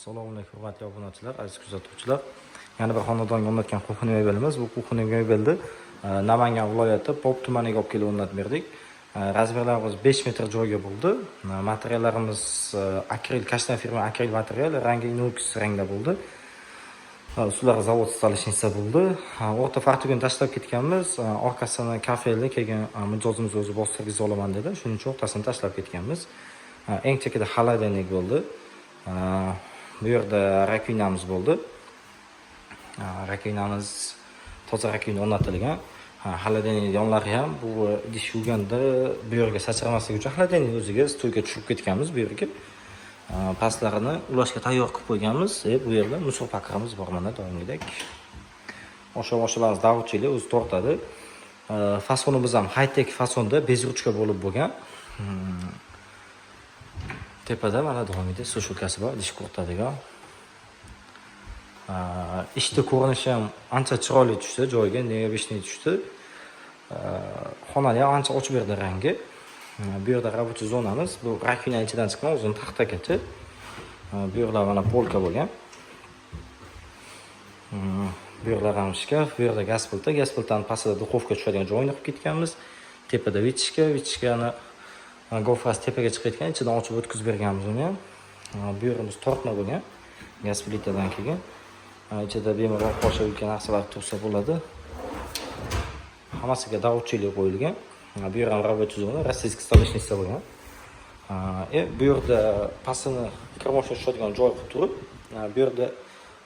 Assalomu alaykum hurmatli obunachilar, aziz kuzatuvchilar. Yana bir xonadonga o'rnatgan quhni mebelimiz. Bu quhni mebelni Namangan viloyati Pop tumaniga olib kelib o'rnatib berdik. Razmerlarimiz 5 metr joyga bo'ldi. Materiallarimiz akril, kashtan firma akril material, rangi inox rangda bo'ldi. Ular zavod installationsida bo'ldi. O'rta fartugini tashlab ketganmiz. Orqasini kafelni kelgan mijozimiz o'zi bostirib olaman dedi. Shuning uchun o'rtasini tashlab ketganmiz. Eng chekida xaladenik bo'ldi. Bu yerda rakinamiz bo'ldi. Rakinamiz toza rakin o'rnatilgan. Xaladenik yonlari ham bu idish yuvganda bu yerga sachramaslik uchun xaladenik o'ziga stoyga tushirib ketganmiz bu yerga. Pastlarini ulashga tayyor qilib qo'yganmiz. Bu yerda musor paqirimiz bor mana doimgidek. Osha-oshalarimiz davutchilik o'zi tortadi. Fasonimiz ham high-tech fasonda bezruchka bo'lib bo'lgan. Tepada mana doimgidek soshulkasi bor, idish quritadigan. Ishni ko'rinishi ham ancha chiroyli tushdi, joyiga neobishniy tushdi. Xonani ham ancha ochib berdi rangi. Bu yerda rабочий zonamiz, bu rakina ichidan chiqqan o'zini taxtagacha. Bu yerlar mana polka bo'lgan. Bu yerlar ham shkaf, bu yerda gaz plita, gaz plitani pastida duxovka tushadigan joyini qilib ketganmiz. Tepada vichkani gofras tepaga chiqayotgan, ichidan ochib o'tkazib berganmiz uni ham. Bu yerimiz tortma bo'lgan, gaz plitadan kelgan. Ichida bemalol qo'shilgan narsalar tursa bo'ladi. Hammasiga davutchilik qo'yilgan. Bu yer ham рабочий zona, rossiyskiy stolishniца bo'lgan. Bu yerda pastini kirmoshni tushadigan joy qilib turib, bu yerda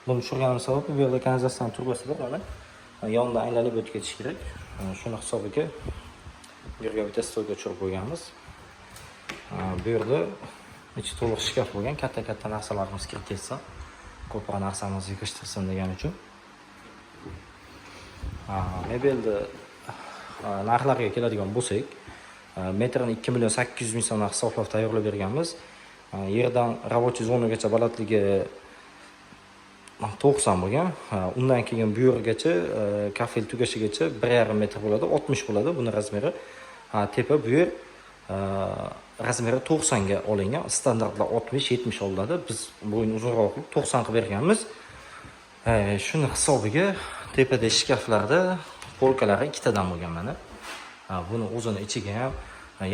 buni tushirganim sababi bu yerda kanalizatsiya turbasi bor mana. Yonidan aylanib o'tib ketish kerak. Shuni hisobiga bu yerga bitta stoyga tushirib qo'yganmiz. Bu yerda ichi to'liq shkaf bo'lgan, katta-katta narsalarimiz kirib ketsa, ko'proq narsamizni yig'ishtirsin degan uchun. Mebelni narxlariga keladigan bo'lsak, metrini 2 million 800 ming so'mdan hisoblab tayyorlab berganmiz. Yerdan рабочий zonagacha balandligi 90 bo'lgan. Undan keyin bu yergacha kafel tugashigacha 1,5 metr bo'ladi, 60 bo'ladi buni razmeri. Tepa bu yer razmeri 90 ga olingan. Standartlar 60-70 olinadi. Biz bo'yni uzunroq qilib 90 qilib berganmiz. Shuni hisobiga tepada shkaflarda polkalari ikkitadan bo'lgan mana. Buni o'zini ichiga ham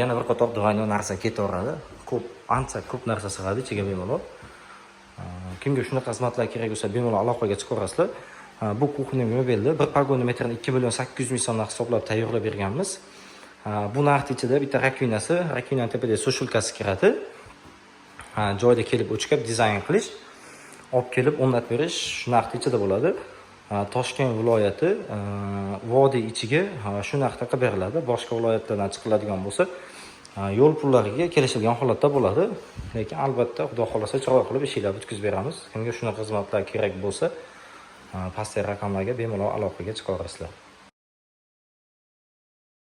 yana bir qator dvoynoy narsa ketaveradi. Ancha ko'p narsa sig'adi ichiga bemalol. Kimga shunaqa xizmatlar kerak bo'lsa, bemalol aloqaga chiqarasizlar. Bu kuxniy mebelni bir pogoni metrini 2 million 800 ming so'mdan hisoblab tayyorlab berganmiz. Bu narx ichida bitta rakinasi, rakinaning tepadagi soshulkasi kiradi. Joyda kelib o'chkab dizayn qilish, olib kelib o'rnatib berish shu narx ichida bo'ladi. Toshkent viloyati vodiy ichiga shu narxda qilib beriladi. Boshqa viloyatlardan chiqiladigan bo'lsa, yo'l pullariga kelishilgan holatda bo'ladi. Lekin albatta Xudo xolasa chiroyli qilib ishinglar bitkazib beramiz. Kimga shunaqa xizmatlar kerak bo'lsa, pastdagi raqamlarga bemalol aloqaga chiqaverasizlar.